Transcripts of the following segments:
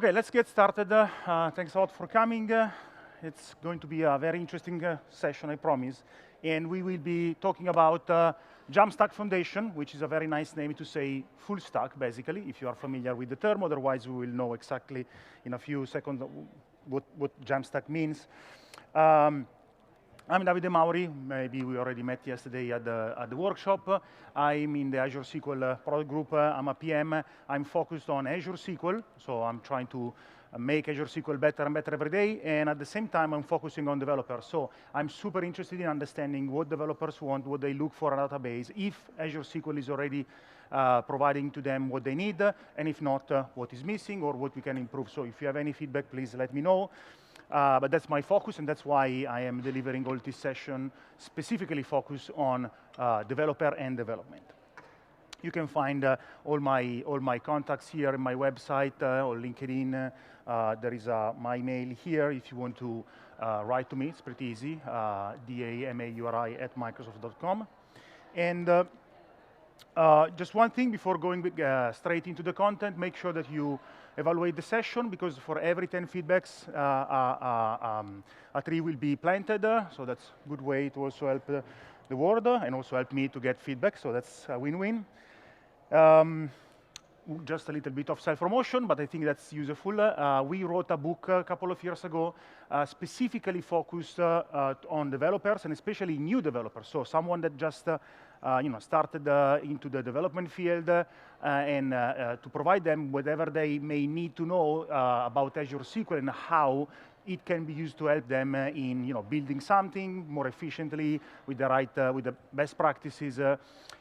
Okay, let's get started. Thanks a lot for coming. It's going to be a very interesting session, I promise. And we will be talking about Jamstack Foundation, which is a very nice name to say full stack, basically, if you are familiar with the term. Otherwise, we will know exactly in a few seconds what Jamstack means. I'm Davide Mauri. Maybe we already met yesterday at the workshop. I'm in the Azure SQL product group. I'm a PM. I'm focused on Azure SQL, so I'm trying to make Azure SQL better and better every day, and at the same time, I'm focusing on developers. So I'm super interested in understanding what developers want, what they look for in a database, if Azure SQL is already providing to them what they need, and if not, what is missing or what we can improve. So if you have any feedback, please let me know. But that's my focus, and that's why I am delivering all this session specifically focused on developer and development. You can find all my contacts here in my website or LinkedIn. There is my mail here if you want to write to me. It's pretty easy, damauri@microsoft.com. And just one thing before going straight into the content, make sure that you evaluate the session, because for every 10 feedbacks, a tree will be planted. So that's a good way to also help the world and also help me to get feedback. So that's a win-win. Just a little bit of self-promotion, but I think that's useful. We wrote a book a couple of years ago, specifically focused on developers, and especially new developers. So someone that just started into the development field, and to provide them whatever they may need to know about Azure SQL and how it can be used to help them in building something more efficiently with the best practices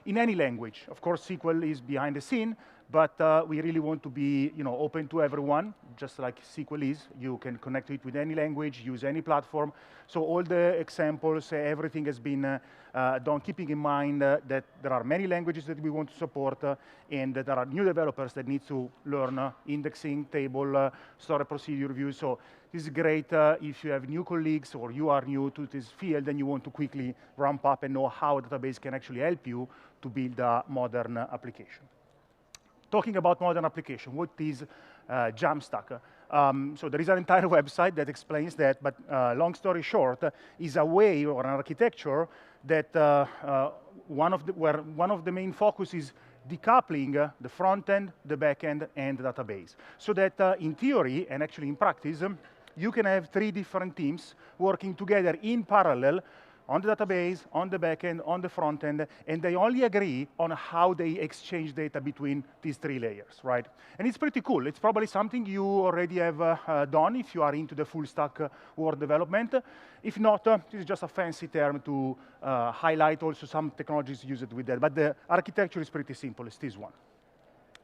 in any language. Of course, SQL is behind the scene, but we really want to be open to everyone, just like SQL is. You can connect it with any language, use any platform. So all the examples, everything has been done, keeping in mind that there are many languages that we want to support, and that there are new developers that need to learn indexing, table, storage procedure views. So this is great if you have new colleagues or you are new to this field and you want to quickly ramp up and know how a database can actually help you to build a modern application. Talking about modern application, what is Jamstack? So there is an entire website that explains that, but long story short, is a way or an architecture that one of the main focus is decoupling the front end, the back end, and the database. So that in theory, and actually in practice, you can have 3 different teams working together in parallel on the database, on the back end, on the front end, and they only agree on how they exchange data between these 3 layers, right? And it's pretty cool. It's probably something you already have done if you are into the full stack world development. If not, this is just a fancy term to highlight also some technologies used with that. But the architecture is pretty simple. It's this one.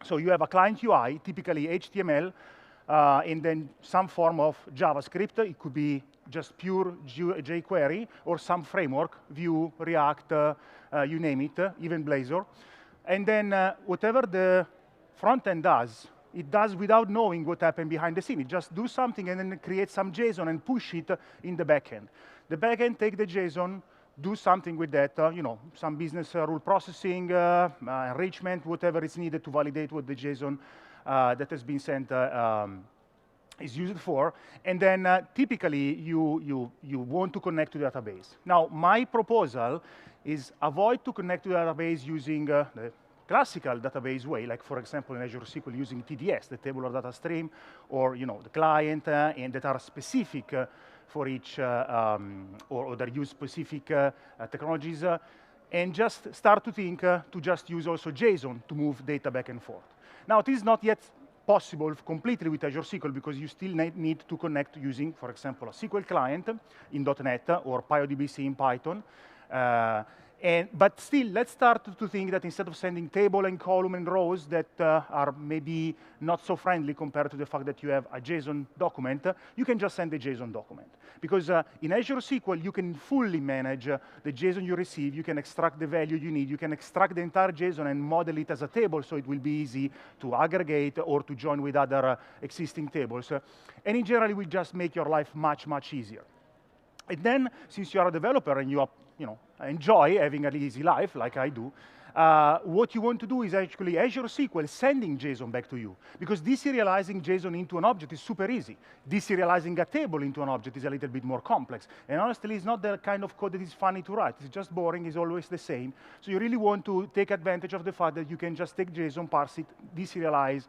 So you have a client UI, typically HTML, and then some form of JavaScript. It could be just pure jQuery or some framework, Vue, React, you name it, even Blazor. And then whatever the front end does, it does without knowing what happened behind the scene. It just do something and then create some JSON and push it in the back end. The back end take the JSON, do something with that, some business rule processing, enrichment, whatever is needed to validate what the JSON that has been sent is used for, and then typically you want to connect to the database. Now, my proposal is avoid to connect to the database using the classical database way, like for example in Azure SQL using TDS, the tabular data stream, or the client, and that are specific for each, or that use specific technologies, and just start to think to just use also JSON to move data back and forth. Now, this is not yet possible completely with Azure SQL because you still need to connect using, for example, a SQL client in .NET or PyODBC in Python. But still, let's start to think that instead of sending table and column and rows that are maybe not so friendly compared to the fact that you have a JSON document, you can just send a JSON document. Because in Azure SQL, you can fully manage the JSON you receive, you can extract the value you need, you can extract the entire JSON and model it as a table, so it will be easy to aggregate or to join with other existing tables. And in general, it will just make your life much, much easier. And then, since you are a developer and you are, enjoy having an easy life, like I do, what you want to do is actually Azure SQL sending JSON back to you, because deserializing JSON into an object is super easy. Deserializing a table into an object is a little bit more complex. And honestly, it's not the kind of code that is funny to write. It's just boring, it's always the same. So you really want to take advantage of the fact that you can just take JSON, parse it, deserialize,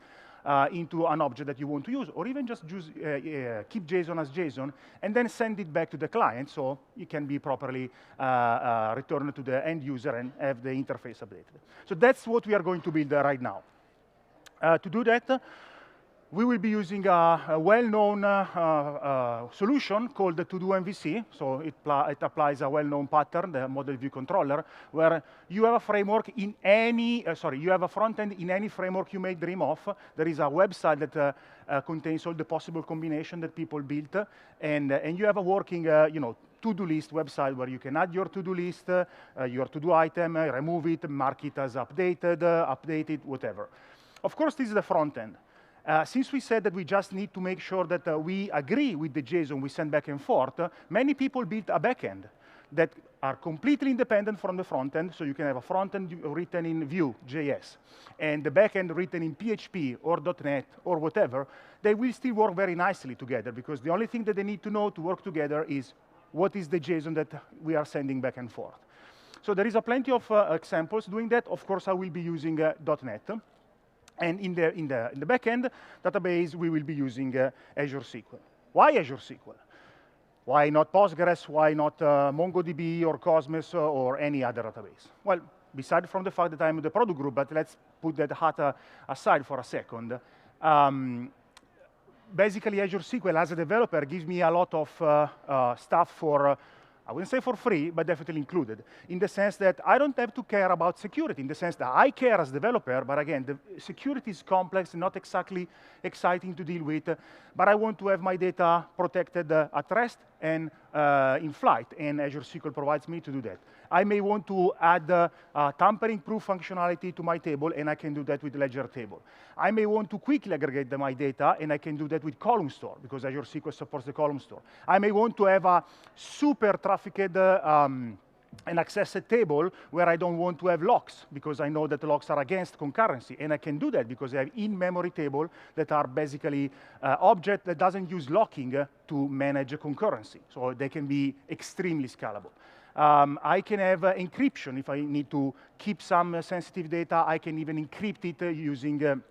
into an object that you want to use, or even just keep JSON as JSON, and then send it back to the client so it can be properly returned to the end user and have the interface updated. So that's what we are going to build right now. To do that, we will be using a well-known solution called the To-Do MVC. So it applies a well-known pattern, the model view controller, where you have a framework in any, you have a front end in any framework you may dream of. There is a website that contains all the possible combinations that people built, and you have a working, to-do list website where you can add your to-do list, your to-do item, remove it, mark it as updated, update it, whatever. Of course, this is the front end. Since we said that we just need to make sure that we agree with the JSON we send back and forth, many people built a backend that are completely independent from the front end. So you can have a front end written in Vue.js and the backend written in PHP or .NET or whatever. They will still work very nicely together, because the only thing that they need to know to work together is what is the JSON that we are sending back and forth. So there is plenty of examples doing that. Of course, I will be using .NET. And in the backend database, we will be using Azure SQL. Why Azure SQL? Why not Postgres? Why not MongoDB or Cosmos or any other database? Well, beside from the fact that I'm in the product group, but let's put that hat aside for a second. Basically, Azure SQL as a developer gives me a lot of stuff for I wouldn't say for free, but definitely included, in the sense that I don't have to care about security, in the sense that I care as a developer, but again, the security is complex, not exactly exciting to deal with, but I want to have my data protected at rest and in flight, and Azure SQL provides me to do that. I may want to add tampering-proof functionality to my table, and I can do that with Ledger Table. I may want to quickly aggregate my data, and I can do that with Column Store, because Azure SQL supports the Column Store. I may want to have a super trafficked and accessed table where I don't want to have locks, because I know that the locks are against concurrency, and I can do that because I have in-memory tables that are basically object that doesn't use locking to manage concurrency, so they can be extremely scalable. I can have encryption if I need to keep some sensitive data. I can even encrypt it using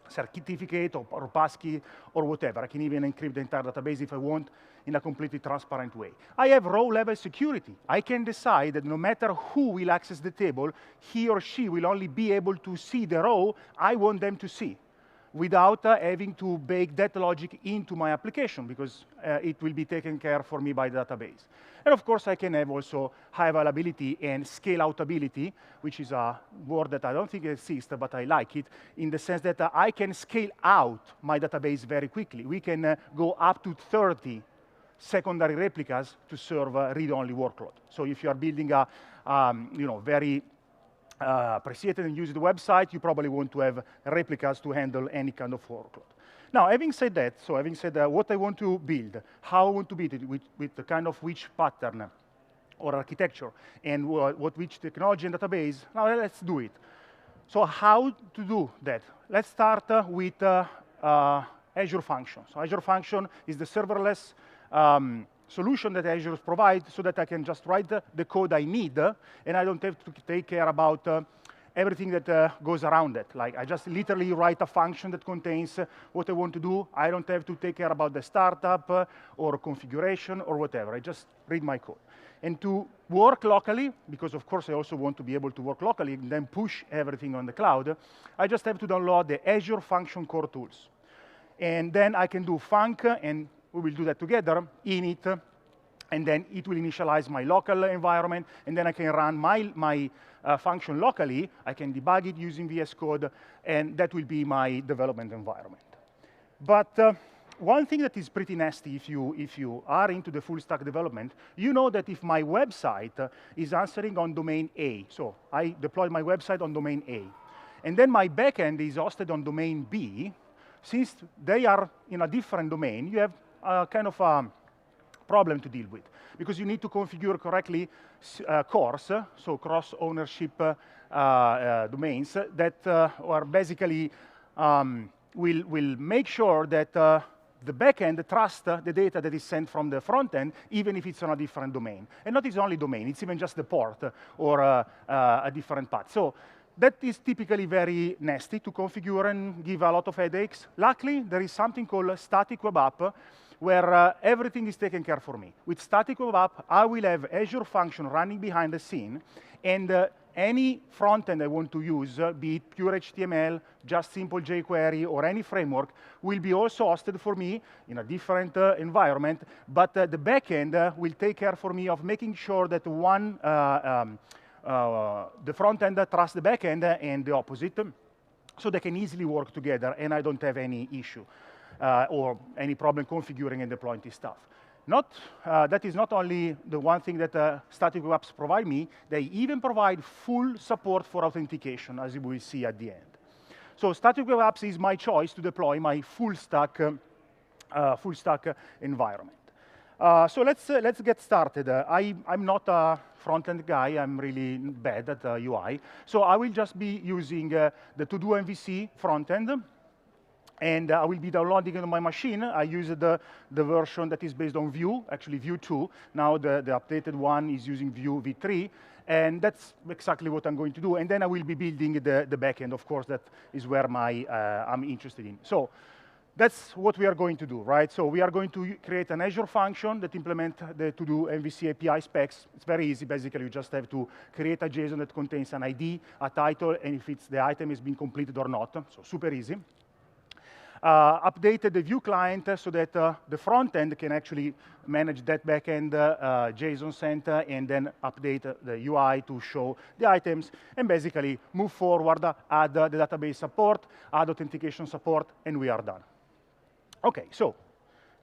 certificate or passkey or whatever. I can even encrypt the entire database if I want in a completely transparent way. I have row-level security. I can decide that no matter who will access the table, he or she will only be able to see the row I want them to see, without having to bake that logic into my application, because it will be taken care for me by the database. And of course, I can have also high availability and scale-outability, which is a word that I don't think exists, but I like it, in the sense that I can scale out my database very quickly. We can go up to 30 secondary replicas to serve a read-only workload. So if you are building a very appreciated and used website, you probably want to have replicas to handle any kind of workload. Now, having said that, what I want to build, how I want to build it, with the kind of which pattern or architecture, and which technology and database, now let's do it. So how to do that? Let's start with Azure Function. So Azure Function is the serverless solution that Azure provides, so that I can just write the code I need, and I don't have to take care about everything that goes around it. Like, I just literally write a function that contains what I want to do. I don't have to take care about the startup or configuration or whatever. I just read my code. And to work locally, because of course I also want to be able to work locally and then push everything on the cloud, I just have to download the Azure Function Core Tools. And then I can do func, and we will do that together, init, and then it will initialize my local environment, and then I can run my function locally. I can debug it using VS Code, and that will be my development environment. But one thing that is pretty nasty if you are into the full stack development, you know that if my website is answering on domain A, so I deploy my website on domain A, and then my backend is hosted on domain B, since they are in a different domain, you have a kind of a problem to deal with, because you need to configure correctly CORS, so cross-ownership domains that are basically will make sure that the backend trusts the data that is sent from the front end, even if it's on a different domain. And not its only domain, it's even just the port or a different path. So that is typically very nasty to configure and give a lot of headaches. Luckily, there is something called static web app, where everything is taken care for me. With static web app, I will have Azure Function running behind the scene, and any front end I want to use, be it pure HTML, just simple jQuery, or any framework, will be also hosted for me in a different environment, but the backend will take care for me of making sure that the front end trusts the backend and the opposite, so they can easily work together, and I don't have any issue or any problem configuring and deploying this stuff. That is not only the one thing that static web apps provide me, they even provide full support for authentication, as you will see at the end. So static web apps is my choice to deploy my full stack environment. So let's get started. I'm not a front-end guy. I'm really bad at UI. So I will just be using the To-Do MVC front-end, and I will be downloading it on my machine. I use the version that is based on Vue, actually Vue 2. Now the updated one is using Vue v3, and that's exactly what I'm going to do. And then I will be building the backend, of course. That is where I'm interested in. So that's what we are going to do, right? So we are going to create an Azure function that implement the To-Do MVC API specs. It's very easy. Basically, you just have to create a JSON that contains an ID, a title, and if the item has been completed or not. So super easy. Updated the Vue client so that the front end can actually manage that backend JSON sent and then update the UI to show the items, and basically move forward, add the database support, add authentication support, and we are done. Okay, so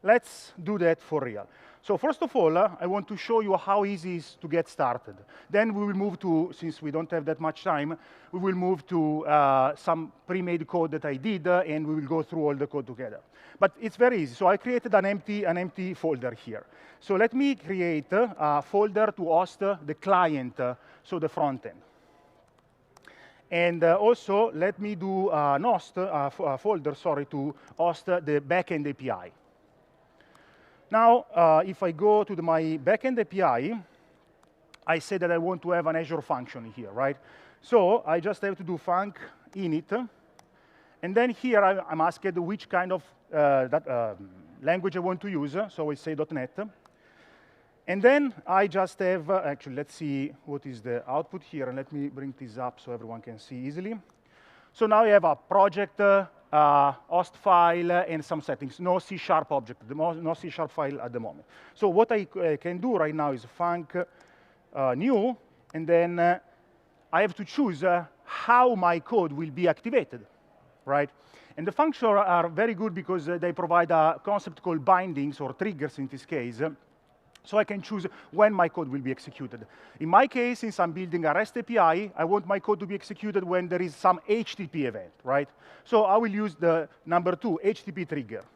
let's do that for real. So first of all, I want to show you how easy it is to get started. Then we will move to, since we don't have that much time, we will move to some pre-made code that I did, and we will go through all the code together. But it's very easy. So I created an empty folder here. So let me create a folder to host the client, so the front end. And also, let me do a folder, to host the backend API. Now, if I go to my backend API, I say that I want to have an Azure function here, right? So I just have to do func init, and then here I'm asked which kind of language I want to use. So I say .NET. And then I just have, actually, let's see what is the output here, and let me bring this up so everyone can see easily. So now I have a project, host file, and some settings. No C# object, no C# file at the moment. So what I can do right now is func new, and then I have to choose how my code will be activated, right? And the functions are very good because they provide a concept called bindings, or triggers in this case, so I can choose when my code will be executed. In my case, since I'm building a REST API, I want my code to be executed when there is some HTTP event, right? So I will use the number 2, HTTP trigger.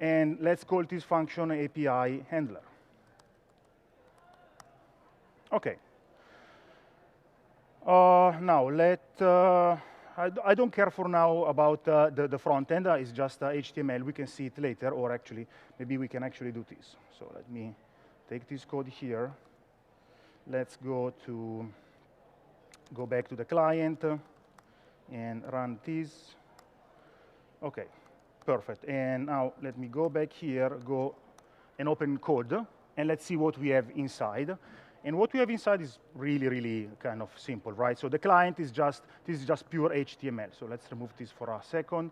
And let's call this function API handler. OK. Now, I don't care for now about the front end. It's just HTML. We can see it later, or actually, maybe we can actually do this. So let me take this code here. Let's go back to the client and run this. OK, perfect. And now let me go back here, go and open code, and let's see what we have inside. And what we have inside is really, really kind of simple, right? So the client is this is just pure HTML. So let's remove this for a second.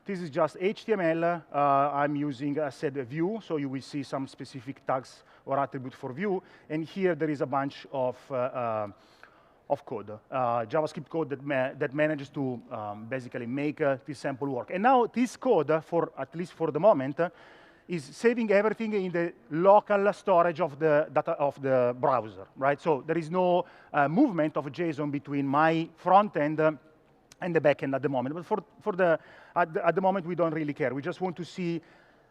This is just HTML. I'm using, as I said, a Vue, so you will see some specific tags or attributes for Vue. And here there is a bunch of code, JavaScript code that manages to basically make this sample work. And now this code, at least for the moment, is saving everything in the local storage of the data of the browser, right? So there is no movement of JSON between my front end and the backend at the moment. But at the moment, we don't really care. We just want to see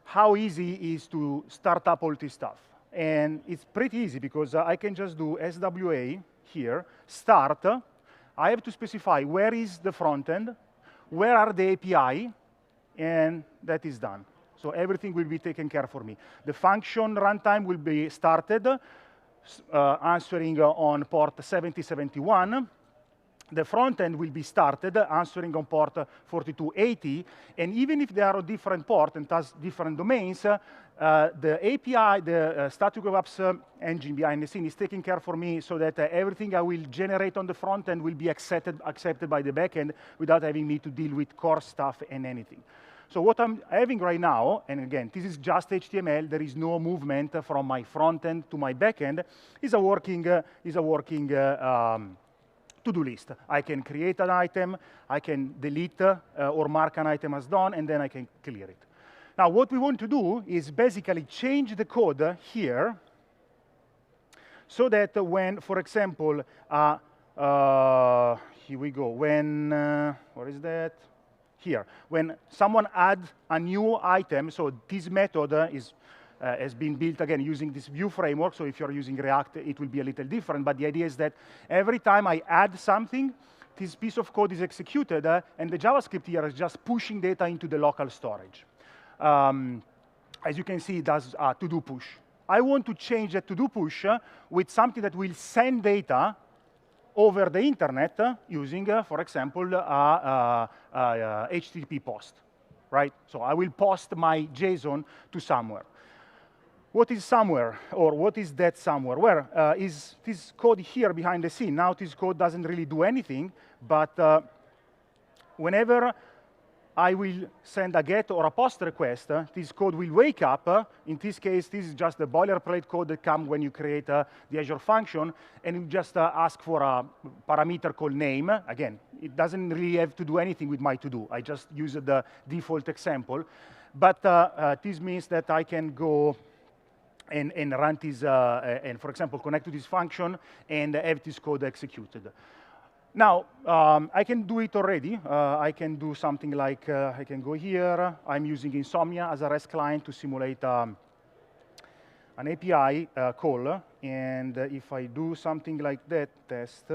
how easy it is to start up all this stuff. And it's pretty easy because I can just do SWA here, start. I have to specify where is the front end, where are the API, and that is done. So everything will be taken care for me. The function runtime will be started, answering on port 7071. The front end will be started, answering on port 4280. And even if they are on different port and has different domains, the API, the static web apps engine behind the scene is taking care for me so that everything I will generate on the front end will be accepted by the backend without having me to deal with core stuff and anything. So what I'm having right now, and again, this is just HTML, there is no movement from my front end to my back end, is a working to-do list. I can create an item, I can delete or mark an item as done, and then I can clear it. Now, what we want to do is basically change the code here so that when, for example, here we go, when, what is that? Here, when someone adds a new item, so this method has been built again using this Vue framework. So if you're using React, it will be a little different. But the idea is that every time I add something, this piece of code is executed, and the JavaScript here is just pushing data into the local storage. As you can see, it does a to-do push. I want to change that to-do push with something that will send data over the internet using, for example, HTTP post, right? So I will post my JSON to somewhere. What is somewhere, or what is that somewhere? Where is this code here behind the scene? Now this code doesn't really do anything, but whenever I will send a GET or a POST request, this code will wake up. In this case, this is just the boilerplate code that comes when you create the Azure function, and you just ask for a parameter called name. Again, it doesn't really have to do anything with my to-do. I just use the default example. But this means that I can go and run this, and for example, connect to this function and have this code executed. Now, I can do it already. I can do something like, I can go here. I'm using Insomnia as a REST client to simulate an API call. And if I do something like that, test,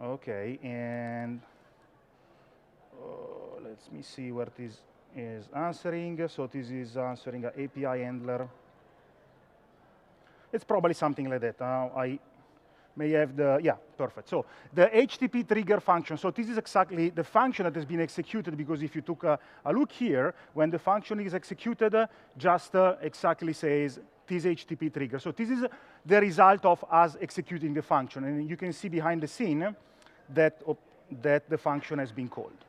OK, and let me see where this is answering. So this is answering an API handler. It's probably something like that. I may have the, yeah, perfect. So the HTTP trigger function. So this is exactly the function that has been executed, because if you took a look here, when the function is executed, just exactly says this HTTP trigger. So this is the result of us executing the function. And you can see behind the scene that the function has been called.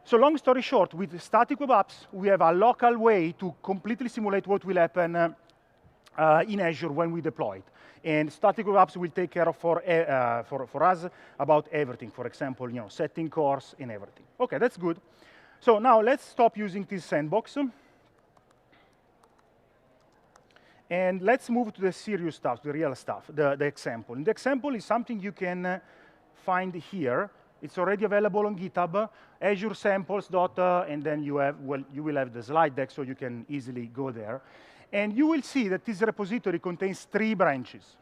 So long story short, with static web apps, we have a local way to completely simulate what will happen in Azure when we deploy it. And static web apps will take care of for us about everything. For example, setting cores and everything. OK, that's good. So now let's stop using this sandbox. And let's move to the serious stuff, the real stuff, the example. And the example is something you can find here. It's already available on GitHub, Azure samples. And then you will have the slide deck, so you can easily go there. And you will see that this repository contains 3 branches.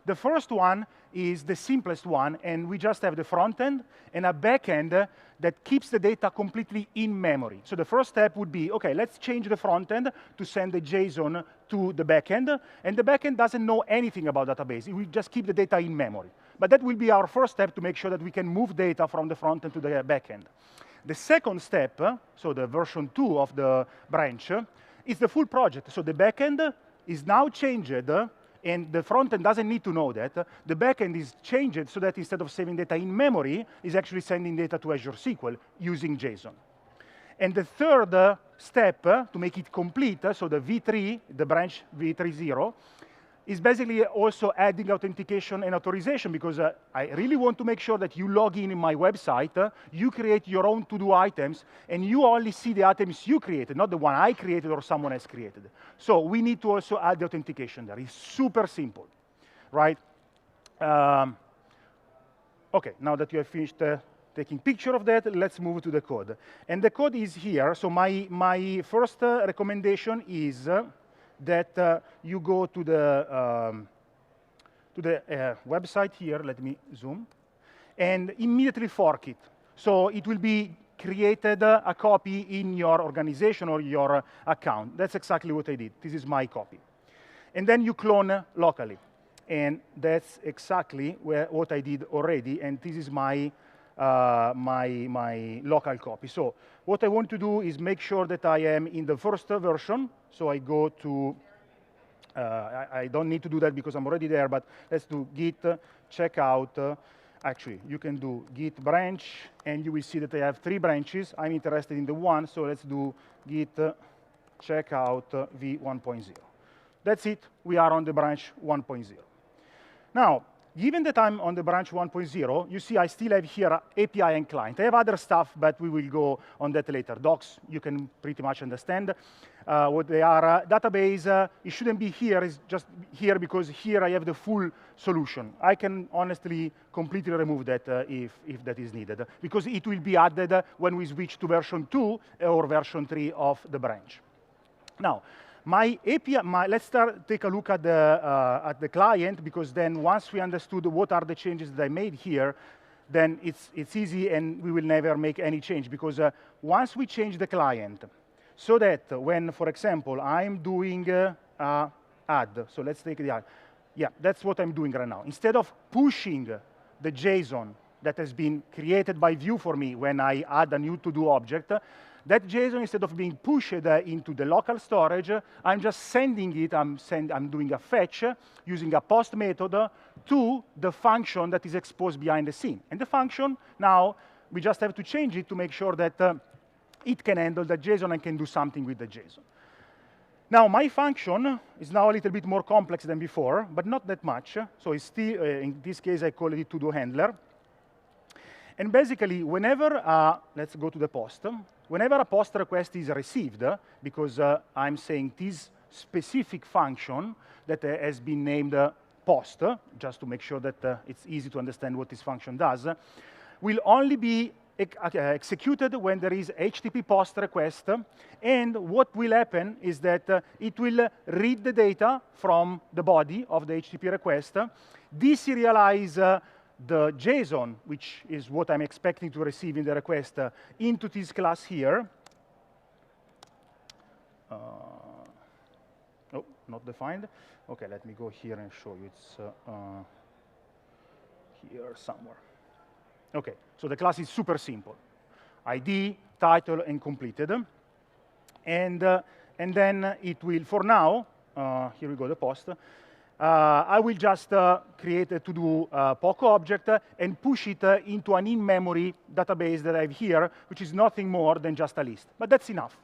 The first one is the simplest one, and we just have the front end and a back end that keeps the data completely in memory. So the first step would be, OK, let's change the front end to send the JSON to the back end. And the back end doesn't know anything about database. It will just keep the data in memory. But that will be our first step to make sure that we can move data from the front end to the back end. The second step, so the version 2 of the branch, is the full project. So the backend is now changed, and the front end doesn't need to know that. The backend is changed so that instead of saving data in memory, is actually sending data to Azure SQL using JSON. And the third step, to make it complete, so the V3, the branch V30, is basically also adding authentication and authorization, because I really want to make sure that you log in my website, you create your own to-do items, and you only see the items you created, not the one I created or someone else created. So we need to also add the authentication there. It's super simple, right? OK, now that you have finished taking picture of that, let's move to the code. And the code is here. So my first recommendation is that you go to the website here. Let me zoom. and immediately fork it. So it will be created a copy in your organization or your account. That's exactly what I did. This is my copy. And then you clone locally. And that's exactly what I did already, and this is my my local copy. So what I want to do is make sure that I am in the first version. So I go to, I don't need to do that because I'm already there, but let's do git checkout. Actually, you can do git branch, and you will see that I have 3 branches. I'm interested in the one, so let's do git checkout v1.0. That's it. We are on the branch 1.0. Now, given that I'm on the branch 1.0, you see I still have here API and client. I have other stuff, but we will go on that later. Docs, you can pretty much understand what they are. Database, it shouldn't be here. It's just here because here I have the full solution. I can honestly completely remove that if that is needed, because it will be added when we switch to version 2 or version 3 of the branch. Now, my API, let's take a look at the client, because then once we understood what are the changes that I made here, then it's easy and we will never make any change, because once we change the client, so that when, for example, I'm doing add, so let's take the add. Yeah, that's what I'm doing right now. Instead of pushing the JSON that has been created by Vue for me when I add a new to-do object, that JSON, instead of being pushed into the local storage, I'm just sending it, I'm doing a fetch using a post method to the function that is exposed behind the scene. And the function, now, we just have to change it to make sure that it can handle the JSON and can do something with the JSON. Now, my function is now a little bit more complex than before, but not that much. So it's still, in this case, I call it to-do handler. And basically, whenever, let's go to the post. Whenever a post request is received, because I'm saying this specific function that has been named post, just to make sure that it's easy to understand what this function does, will only be executed when there is HTTP post request. And what will happen is that it will read the data from the body of the HTTP request, deserialize the JSON, which is what I'm expecting to receive in the request, into this class here. Oh, not defined. OK, let me go here and show you. It's here somewhere. OK, so the class is super simple. ID, title, and completed. And then it will, for now, here we go, the post. I will just create a to-do POC object and push it into an in-memory database that I have here, which is nothing more than just a list. But that's enough,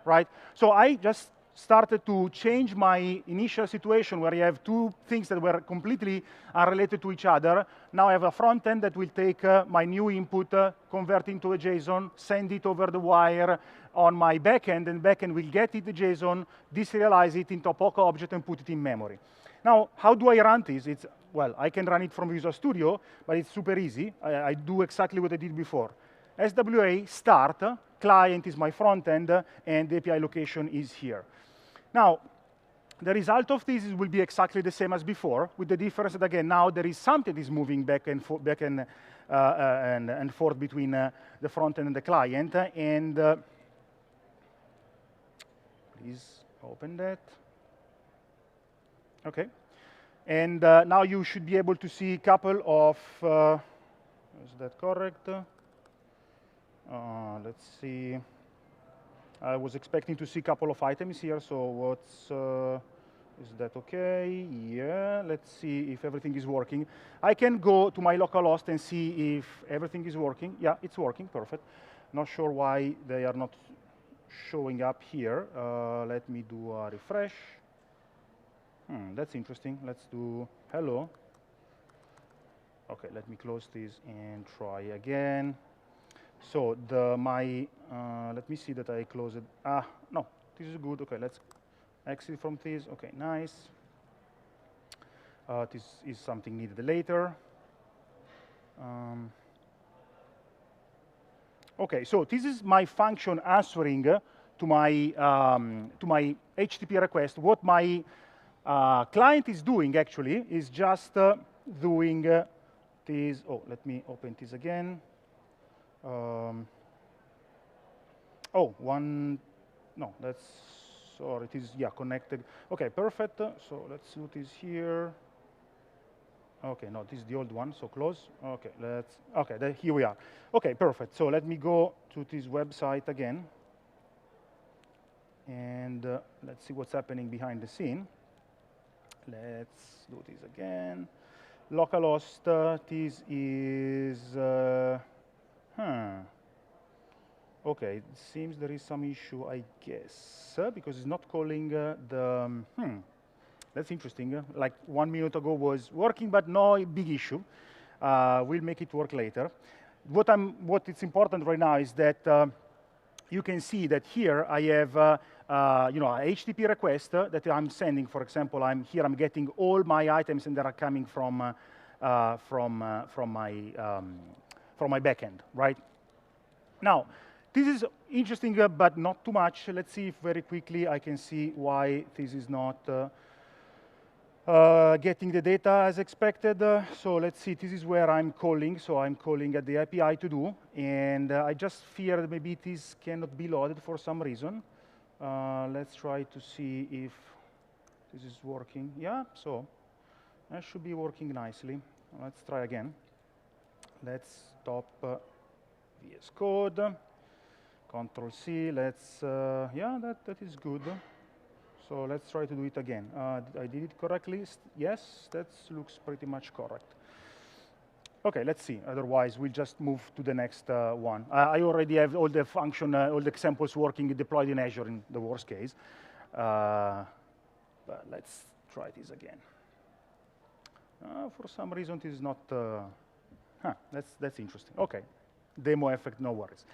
right? So I just started to change my initial situation where you have 2 things that were completely unrelated to each other. Now I have a front end that will take my new input, convert into a JSON, send it over the wire on my backend, and backend will get it, the JSON, deserialize it into a POC object, and put it in memory. Now, how do I run this? Well, I can run it from Visual Studio, but it's super easy. I do exactly what I did before. SWA start, client is my front end, and the API location is here. Now, the result of this will be exactly the same as before, with the difference that, again, now there is something that is moving back and forth between the front end and the client. And please open that. OK. And now you should be able to see a couple of, is that correct? Let's see. I was expecting to see a couple of items here, so what's, is that OK? Yeah, let's see if everything is working. I can go to my localhost and see if everything is working. Yeah, it's working, perfect. Not sure why they are not showing up here. Let me do a refresh. That's interesting. Let's do hello. OK, let me close this and try again. So let me see that I close it. No, this is good. OK, let's exit from this. OK, nice. This is something needed later. OK, so this is my function answering to my HTTP request. What my client is doing, actually, is just doing this. Oh, let me open this again. Oh, one. No, that's. Sorry, it is, yeah, connected. Okay, perfect. So let's do this here. Okay, no, this is the old one, so close. Okay, here we are. Okay, perfect. So let me go to this website again. And let's see what's happening behind the scene. Let's do this again. Localhost, this is, okay, it seems there is some issue, I guess, because it's not calling that's interesting. Like 1 minute ago was working, but no big issue. We'll make it work later. What is important right now is that you can see that here I have a HTTP request that I'm sending. For example, I'm getting all my items and that are coming from my backend, right? Now, this is interesting, but not too much. Let's see if very quickly I can see why this is not getting the data as expected. So let's see, this is where I'm calling. So I'm calling at the API to do, and I just fear that maybe this cannot be loaded for some reason. Let's try to see if this is working. Yeah, so that should be working nicely. Let's try again. Let's stop VS Code, Control C. Let's, yeah, that is good. So let's try to do it again. I did it correctly? Yes, that looks pretty much correct. Okay, let's see. Otherwise, we'll just move to the next one. I already have all the function, all the examples working deployed in Azure in the worst case. But let's try this again. For some reason, this is not. That's interesting. Okay, demo effect, no worries.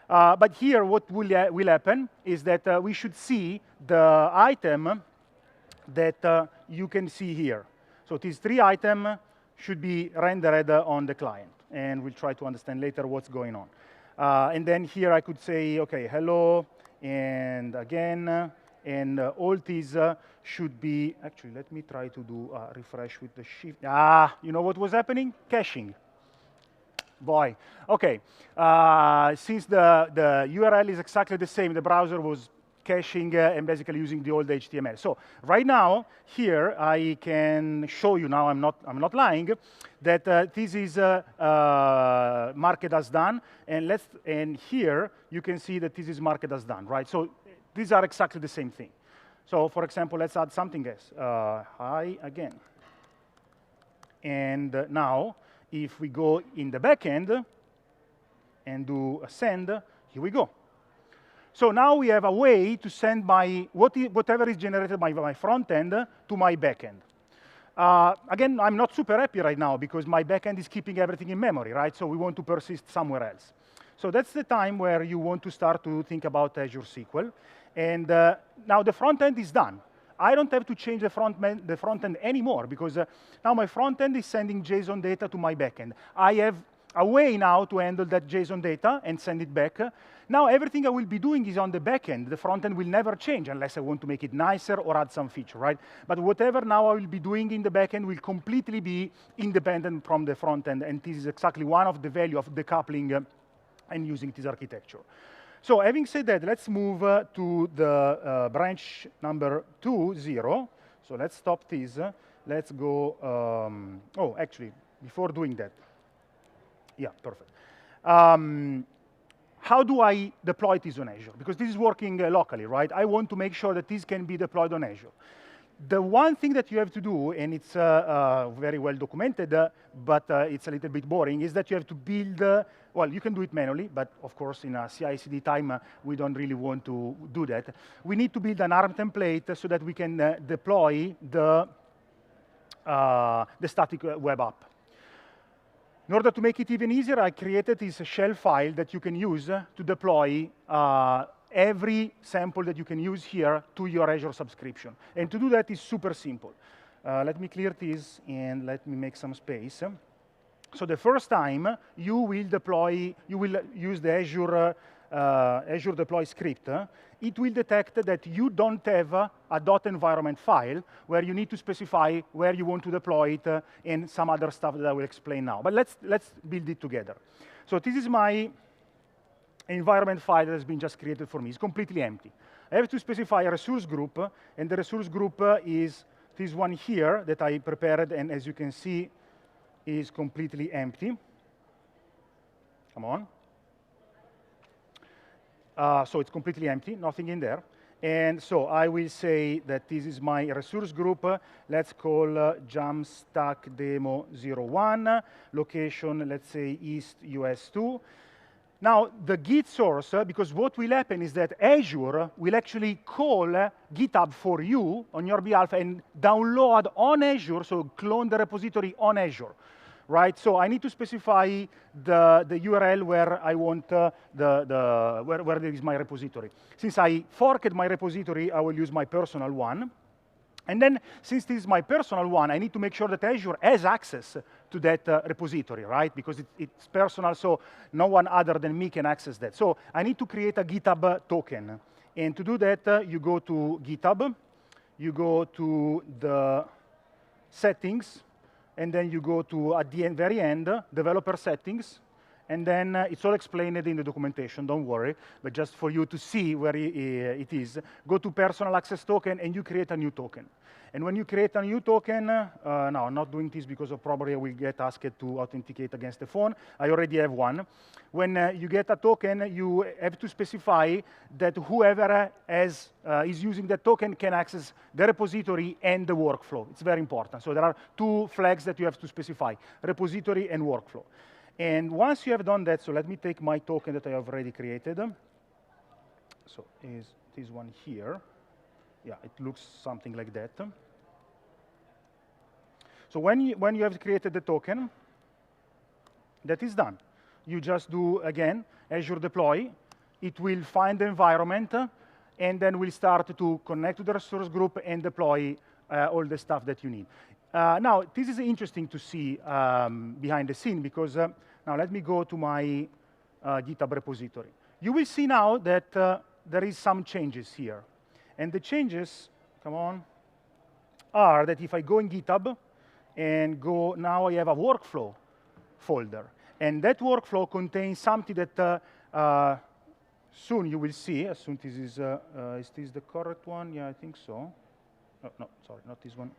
But here, what will happen is that we should see the item that you can see here. So these 3 items should be rendered on the client, and we'll try to understand later what's going on. And then here I could say, okay, hello, and again, and all these should be, actually, let me try to do a refresh with the shift. You know what was happening? Caching. Boy, okay. Since the URL is exactly the same, the browser was caching and basically using the old HTML. So right now, here I can show you. Now I'm not lying, that this is marked as done, and here you can see that this is marked as done, right? So these are exactly the same thing. So for example, let's add something else. Hi again, and now, if we go in the backend and do a send, here we go. So now we have a way to send whatever is generated by my front end to my backend. Again, I'm not super happy right now because my backend is keeping everything in memory, right? So we want to persist somewhere else. So that's the time where you want to start to think about Azure SQL. And now the front end is done. I don't have to change the front end anymore because now my front end is sending JSON data to my backend. I have a way now to handle that JSON data and send it back. Now everything I will be doing is on the backend. The front end will never change unless I want to make it nicer or add some feature, right? But whatever now I will be doing in the backend will completely be independent from the front end, and this is exactly one of the value of decoupling and using this architecture. So having said that, let's move to the branch number 2.0. So let's stop this. Let's go. Oh, actually, before doing that. Yeah, perfect. How do I deploy this on Azure? Because this is working locally, right? I want to make sure that this can be deployed on Azure. The one thing that you have to do, and it's very well documented, but it's a little bit boring, is that you have to build, well, you can do it manually, but of course in a CI/CD time, we don't really want to do that. We need to build an ARM template so that we can deploy the static web app. In order to make it even easier, I created this shell file that you can use to deploy every sample that you can use here to your Azure subscription. And to do that is super simple. Let me clear this and let me make some space. So the first time you will use the Azure Azure deploy script, it will detect that you don't have a .environment file where you need to specify where you want to deploy it and some other stuff that I will explain now. But let's build it together. So this is my environment file that has been just created for me. It's completely empty. I have to specify a resource group, and the resource group is this one here that I prepared, and as you can see, is completely empty. Come on. So it's completely empty, nothing in there. And so I will say that this is my resource group. Let's call Jamstack Demo 01, location, let's say East US 2. Now, the Git source, because what will happen is that Azure will actually call GitHub for you on your behalf and download on Azure, so clone the repository on Azure. Right, so I need to specify the URL where I want where there is my repository. Since I forked my repository, I will use my personal one. And then, since this is my personal one, I need to make sure that Azure has access to that repository, right? Because it's personal, so no one other than me can access that. So I need to create a GitHub token. And to do that, you go to GitHub, you go to the settings, and then you go to, at the very end, developer settings, and then it's all explained in the documentation, don't worry, but just for you to see where it is, go to personal access token, and you create a new token. And when you create a new token, no, I'm not doing this because probably I will get asked to authenticate against the phone. I already have one. When you get a token, you have to specify that whoever is using that token can access the repository and the workflow. It's very important. So there are two flags that you have to specify, repository and workflow. And once you have done that, so let me take my token that I have already created. So is this one here. Yeah, it looks something like that. So when you have created the token, that is done. You just do, again, Azure deploy. It will find the environment, and then we'll start to connect to the resource group and deploy all the stuff that you need. Now, this is interesting to see behind the scene, because now let me go to my GitHub repository. You will see now that there is some changes here. And the changes, come on, are that if I go in GitHub and go, now I have a workflow folder. And that workflow contains something that soon you will see, as soon as is this the correct one? Yeah, I think so. No, sorry, not this one.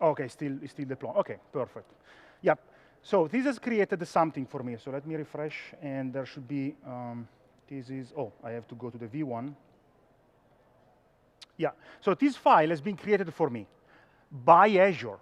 Okay, still deploying. Okay, perfect. Yeah, so this has created something for me. So let me refresh, and there should be, this is, oh, I have to go to the V1. Yeah, so this file has been created for me by Azure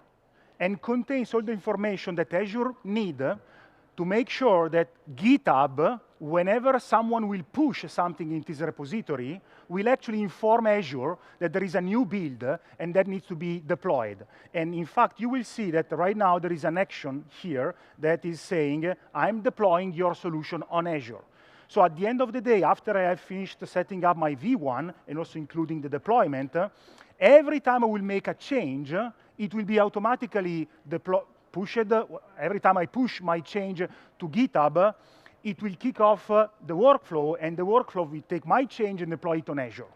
and contains all the information that Azure need to make sure that GitHub, whenever someone will push something into this repository, will actually inform Azure that there is a new build and that needs to be deployed. And in fact, you will see that right now there is an action here that is saying, I'm deploying your solution on Azure. So at the end of the day, after I have finished setting up my V1, and also including the deployment, every time I will make a change, it will be automatically pushed. Every time I push my change to GitHub, it will kick off the workflow, and the workflow will take my change and deploy it on Azure.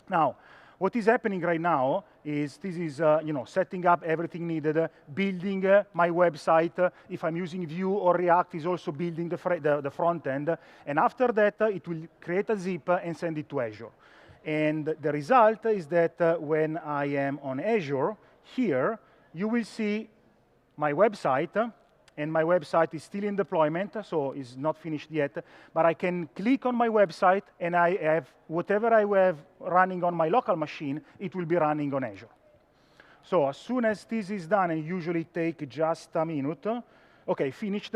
Now, what is happening right now is this is setting up everything needed, building my website. If I'm using Vue or React, is also building the front end. And after that, it will create a zip and send it to Azure. And the result is that when I am on Azure, here, you will see my website, and my website is still in deployment, so it's not finished yet, but I can click on my website, and I have whatever I have running on my local machine, it will be running on Azure. So as soon as this is done, and usually take just a minute, okay, finished.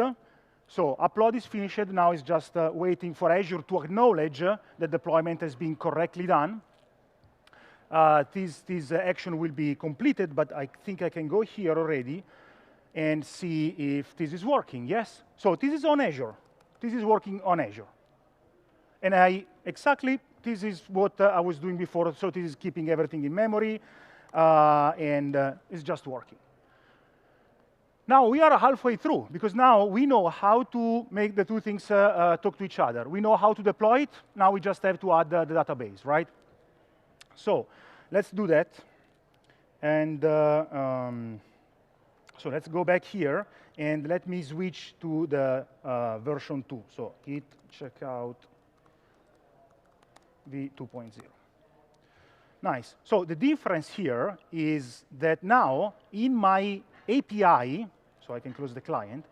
So upload is finished, now it's just waiting for Azure to acknowledge the deployment has been correctly done. This action will be completed, but I think I can go here already and see if this is working. Yes? So this is on Azure. This is working on Azure. And this is what I was doing before, so this is keeping everything in memory, and it's just working. Now we are halfway through, because now we know how to make the two things talk to each other. We know how to deploy it. Now we just have to add the database, right? So let's do that. And so let's go back here, and let me switch to the version 2. So git checkout v2.0. Nice. So the difference here is that now in my API, so I can close the client,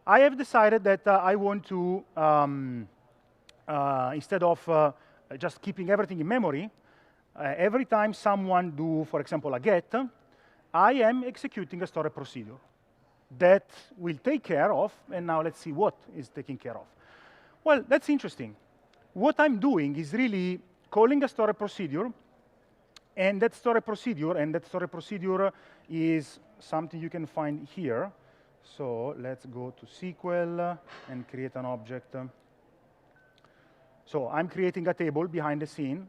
I have decided that I want to, instead of just keeping everything in memory, every time someone do, for example, a get, I am executing a storage procedure that will take care of, and now let's see what is taking care of. Well, that's interesting. What I'm doing is really calling a storage procedure, and that storage procedure is something you can find here. So let's go to SQL and create an object. So I'm creating a table behind the scene.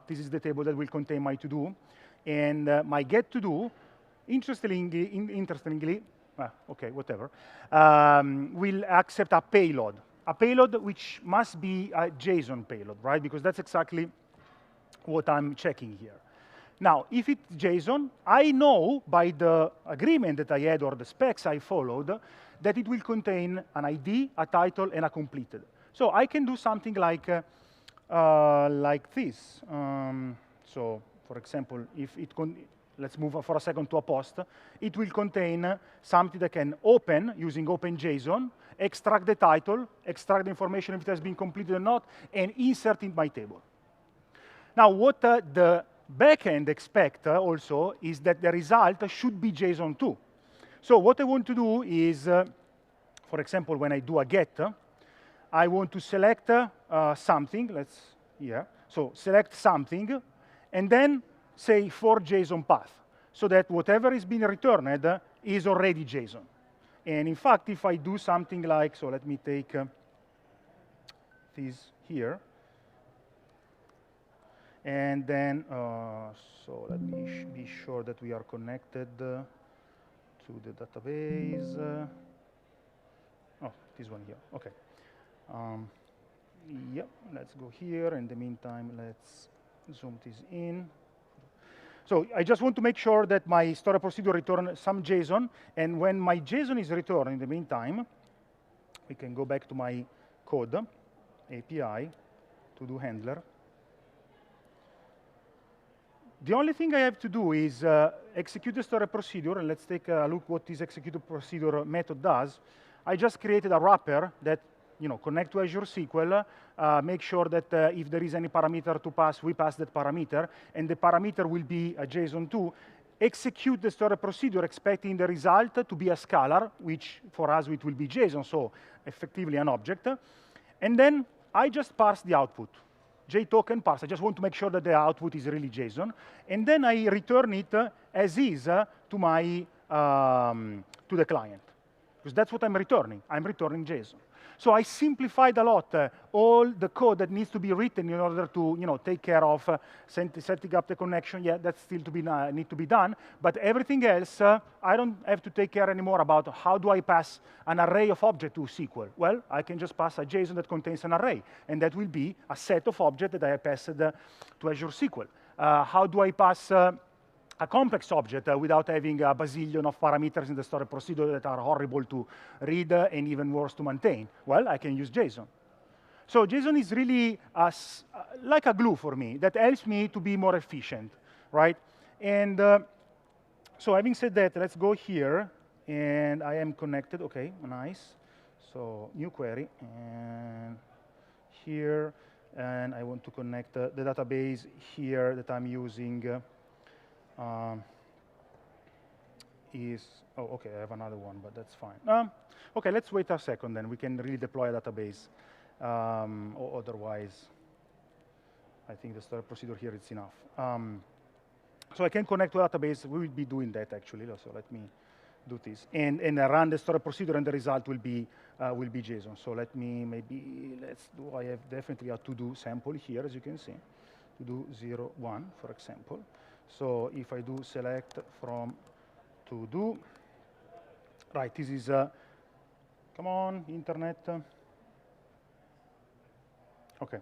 This is the table that will contain my to-do. And my get to-do, interestingly, okay, whatever, will accept a payload which must be a JSON payload, right? Because that's exactly what I'm checking here. Now, if it's JSON, I know by the agreement that I had or the specs I followed that it will contain an ID, a title, and a completed. So I can do something like this. So, for example, if it let's move for a second to a post, it will contain something that can open using OpenJSON, extract the title, extract the information if it has been completed or not, and insert in my table. Now, what the backend expect also is that the result should be JSON too. So what I want to do is, for example, when I do a get, I want to select something. So select something, and then say for JSON path, so that whatever is being returned is already JSON. And in fact, if I do something like, so let me take this here. And then, so let me be sure that we are connected to the database. Oh, this one here, okay. Yep, let's go here. In the meantime, let's zoom this in. So I just want to make sure that my storage procedure returns some JSON, and when my JSON is returned in the meantime, we can go back to my code, API, to-do handler. The only thing I have to do is execute the storage procedure, and let's take a look what this execute procedure method does. I just created a wrapper that connect to Azure SQL, make sure that if there is any parameter to pass, we pass that parameter, and the parameter will be a JSON too. Execute the storage procedure expecting the result to be a scalar, which for us it will be JSON, so effectively an object. And then I just parse the output. JToken parse. I just want to make sure that the output is really JSON, and then I return it as is to my to the client, because that's what I'm returning. I'm returning JSON. So I simplified a lot all the code that needs to be written in order to take care of setting up the connection. Yeah, that's still need to be done. But everything else, I don't have to take care anymore about how do I pass an array of objects to SQL. Well, I can just pass a JSON that contains an array, and that will be a set of objects that I have passed to Azure SQL. How do I pass a complex object without having a bazillion of parameters in the storage procedure that are horrible to read and even worse to maintain? Well, I can use JSON. So JSON is really like a glue for me that helps me to be more efficient, right? And so having said that, let's go here, and I am connected. OK, nice. So new query, and here, and I want to connect the database here that I'm using. Okay, I have another one, but that's fine. Okay, let's wait a second, then we can really deploy a database. Or otherwise, I think the storage procedure here is enough. So I can connect to a database. We will be doing that, actually. So let me do this. And run the storage procedure, and the result will be JSON. So let's do, I have definitely a to-do sample here, as you can see. To-do 0, 1, for example. So if I do select from to-do, right, this is, come on, internet. Okay.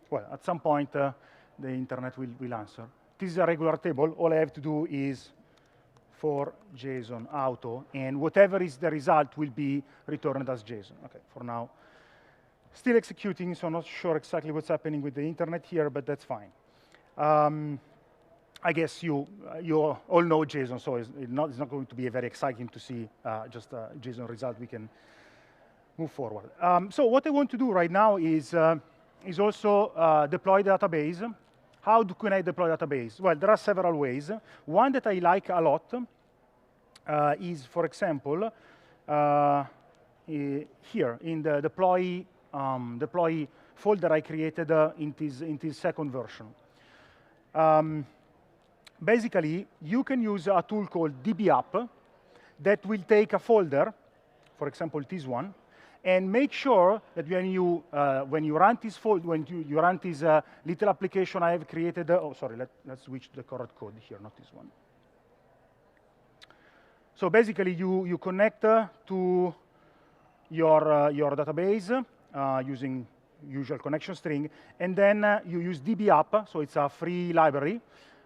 Well, at some point, the internet will answer. This is a regular table. All I have to do is for JSON auto, and whatever is the result will be returned as JSON. Okay, for now, still executing, so I'm not sure exactly what's happening with the internet here, but that's fine. I guess you all know JSON, so it's not going to be very exciting to see just a JSON result. We can move forward. So what I want to do right now is also deploy the database. How can I deploy database? Well, there are several ways. One that I like a lot is, for example, here in the deploy folder I created in this second version. Basically, you can use a tool called dbapp that will take a folder, for example, this one, and make sure that when you run this folder, when you run this little application I have created. Oh, sorry, let's switch to the correct code here, not this one. So basically, you connect to your database using usual connection string, and then you use dbapp, so it's a free library,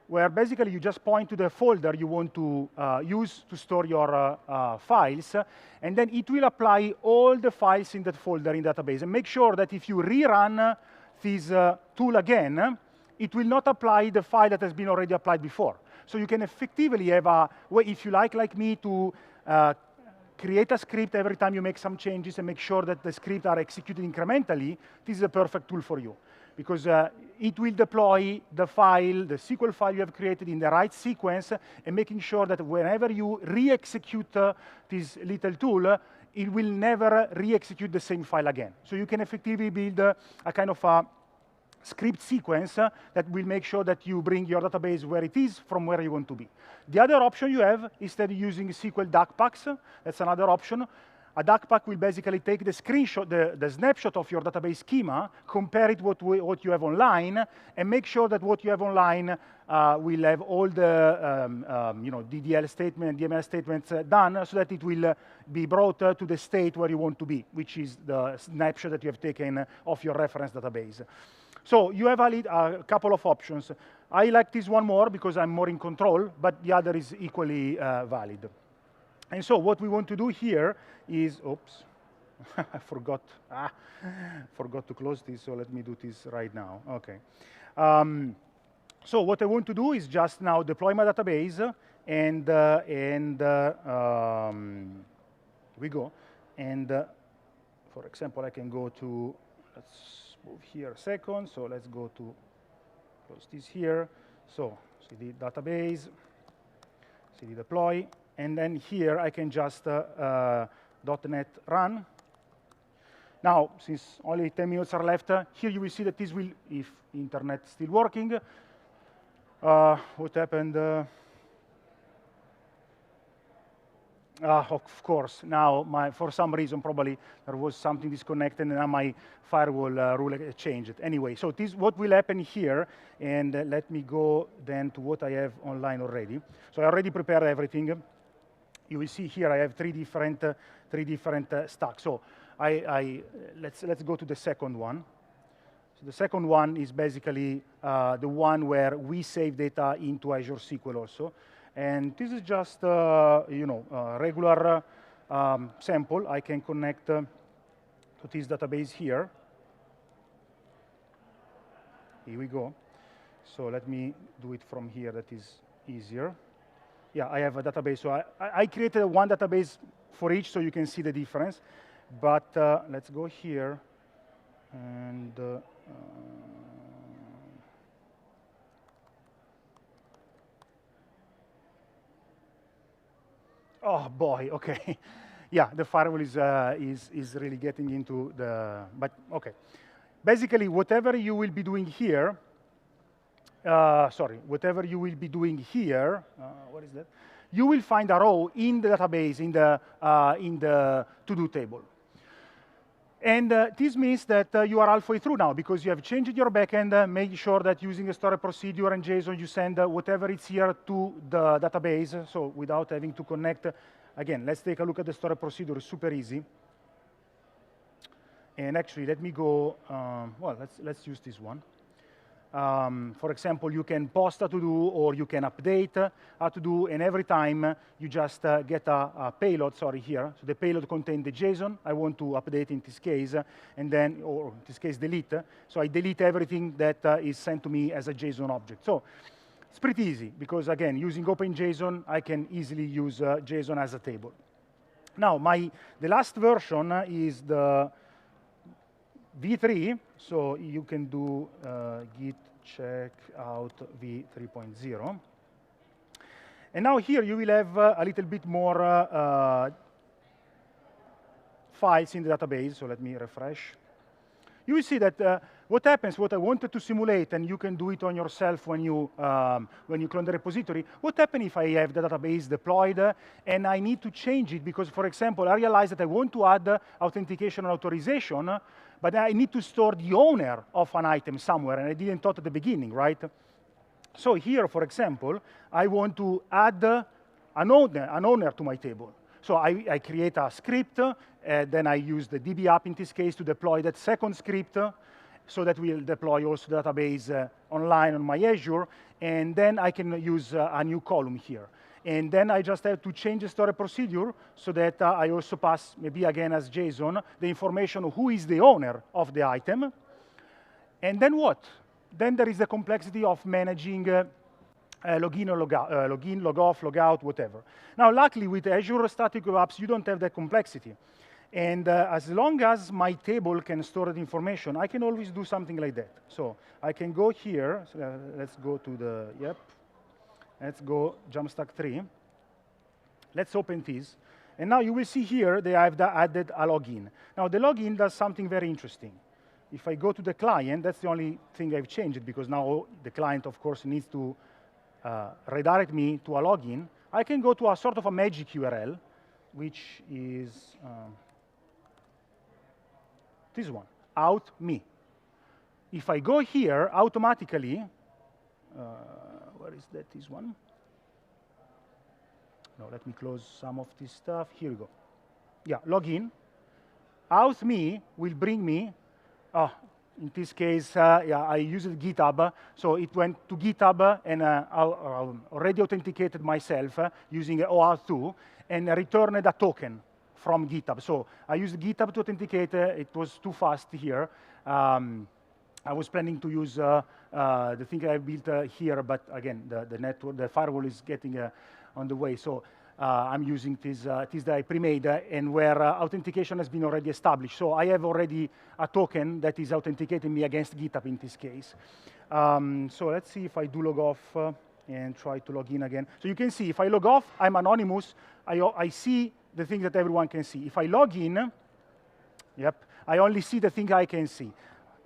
where basically you just point to the folder you want to use to store your files, and then it will apply all the files in that folder in database. And make sure that if you rerun this tool again, it will not apply the file that has been already applied before. So you can effectively have a way, if you like me, to create a script every time you make some changes and make sure that the scripts are executed incrementally. This is a perfect tool for you, because it will deploy the file, the SQL file you have created in the right sequence, and making sure that whenever you re-execute this little tool, it will never re-execute the same file again. So you can effectively build a kind of a script sequence that will make sure that you bring your database where it is from where you want to be. The other option you have, instead of using SQL DAG packs, that's another option. A DAG pack will basically take the screenshot, the snapshot of your database schema, compare it with what you have online, and make sure that what you have online will have all the DDL statement, DML statements done, so that it will be brought to the state where you want to be, which is the snapshot that you have taken of your reference database. So you have a couple of options. I like this one more because I'm more in control, but the other is equally valid. And so what we want to do here is, oops, I forgot to close this, so let me do this right now. Okay. So what I want to do is just now deploy my database, and we go. And for example, I can go to, let's move here a second. So let's go to close this here. So cd database, cd deploy. And then here I can just .NET run. Now, since only 10 minutes are left, here you will see that this will, if internet is still working, what happened? Of course, now for some reason probably there was something disconnected and now my firewall rule changed. Anyway, so this what will happen here, and let me go then to what I have online already. So I already prepared everything. You will see here I have three different stacks. So let's go to the second one. So the second one is basically the one where we save data into Azure SQL also. And this is just a regular sample. I can connect to this database here. Here we go. So let me do it from here. That is easier. Yeah, I have a database. So I created one database for each, so you can see the difference. But let's go here and oh boy, okay. Yeah, the firewall is really getting into the, but okay. Basically, whatever you will be doing here, whatever you will be doing here, what is that? You will find a row in the database, in the to-do table. And this means that you are halfway through now, because you have changed your backend, made sure that using a storage procedure and JSON, you send whatever is here to the database, so without having to connect again, let's take a look at the storage procedure. It's super easy. And actually, let me go, well, let's use this one. For example, you can post a to-do or you can update a to-do, and every time you just get a payload, sorry, here. So the payload contains the JSON. I want to update in this case, and then, or in this case, delete. So I delete everything that is sent to me as a JSON object. So it's pretty easy, because again, using OpenJSON, I can easily use JSON as a table. Now, the last version is the v3, so you can do git check out v3.0. And now here you will have a little bit more files in the database, so let me refresh. You will see that what happens, what I wanted to simulate, and you can do it on yourself when you clone the repository, what happens if I have the database deployed and I need to change it because, for example, I realize that I want to add authentication and authorization, but I need to store the owner of an item somewhere, and I didn't thought at the beginning, right? So here, for example, I want to add an owner to my table. So I create a script, then I use the DB app in this case to deploy that second script, so that will deploy also the database online on my Azure, and then I can use a new column here. And then I just have to change the storage procedure so that I also pass, maybe again as JSON, the information of who is the owner of the item. And then what? Then there is the complexity of managing login or login, log off, log out, whatever. Now, luckily, with Azure Static Web Apps, you don't have that complexity. And as long as my table can store the information, I can always do something like that. So I can go here. So let's go to the, yep. Let's go Jamstack 3. Let's open this. And now you will see here they have added a login. Now, the login does something very interesting. If I go to the client, that's the only thing I've changed, because now the client, of course, needs to redirect me to a login. I can go to a sort of a magic URL, which is this one, out me. If I go here, automatically, where is that, this one? No, let me close some of this stuff. Here we go. Yeah, login. Out me will bring me, in this case, yeah, I used GitHub, so it went to GitHub, and I already authenticated myself using OAuth 2, and returned a token from GitHub. So I used GitHub to authenticate. It was too fast here. I was planning to use the thing I built here, but again, the network, the firewall is getting on the way. So I'm using this that I pre-made, and where authentication has been already established. So I have already a token that is authenticating me against GitHub in this case. So let's see if I do log off and try to log in again. So you can see if I log off, I'm anonymous. I see the thing that everyone can see. If I log in, yep, I only see the thing I can see.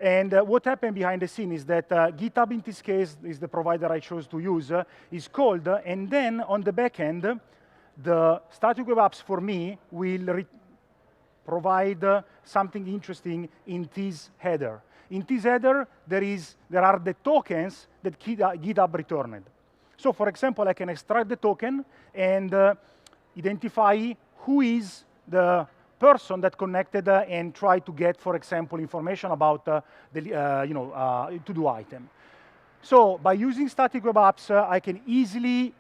And what happened behind the scene is that GitHub, in this case, is the provider I chose to use, is called, and then on the back end, the Static Web Apps for me will provide something interesting in this header. In this header, there are the tokens that GitHub returned. So, for example, I can extract the token and identify who is the person that connected and try to get, for example, information about the to-do item. So by using Static Web Apps, I can easily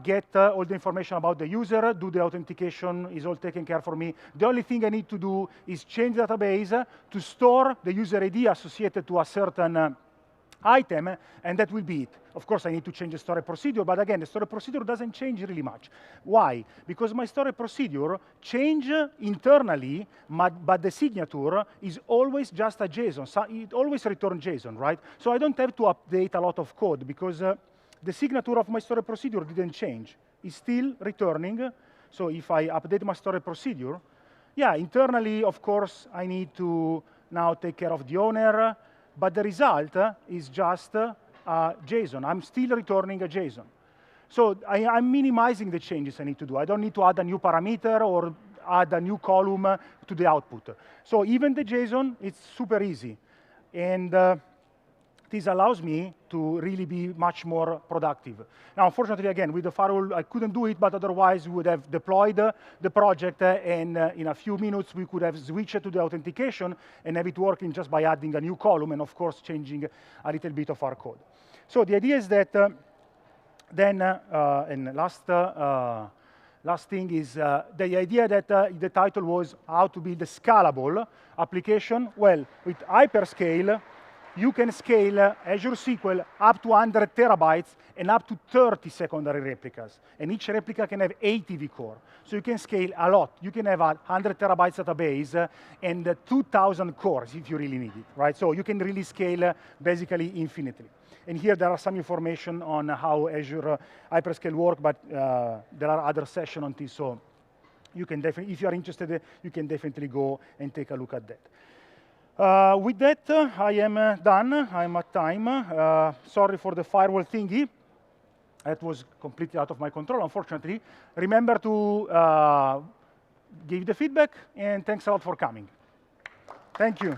get all the information about the user, do the authentication, is all taken care for me. The only thing I need to do is change the database to store the user ID associated to a certain item, and that will be it. Of course, I need to change the storage procedure, but again, the storage procedure doesn't change really much. Why? Because my storage procedure changes internally, but the signature is always just a JSON. So it always returns JSON, right? So I don't have to update a lot of code, because the signature of my storage procedure didn't change. It's still returning. So if I update my storage procedure, yeah, internally, of course, I need to now take care of the owner, but the result is just JSON. I'm still returning a JSON. So I'm minimizing the changes I need to do. I don't need to add a new parameter or add a new column to the output. So even the JSON, it's super easy. And this allows me to really be much more productive. Now, unfortunately, again, with the firewall, I couldn't do it, but otherwise we would have deployed the project, and in a few minutes, we could have switched to the authentication and have it working just by adding a new column and, of course, changing a little bit of our code. So the idea is that and last thing is the idea that the title was how to build a scalable application. Well, with hyperscale, you can scale Azure SQL up to 100 terabytes and up to 30 secondary replicas. And each replica can have 80 vCore. So you can scale a lot. You can have a 100 terabytes database and 2,000 cores if you really need it, right? So you can really scale basically infinitely. And here there are some information on how Azure Hyperscale work, but there are other sessions on this, so you can definitely, if you are interested, you can definitely go and take a look at that. With that, I am done. I'm at time. Sorry for the firewall thingy. That was completely out of my control, unfortunately. Remember to give the feedback, and thanks a lot for coming. Thank you.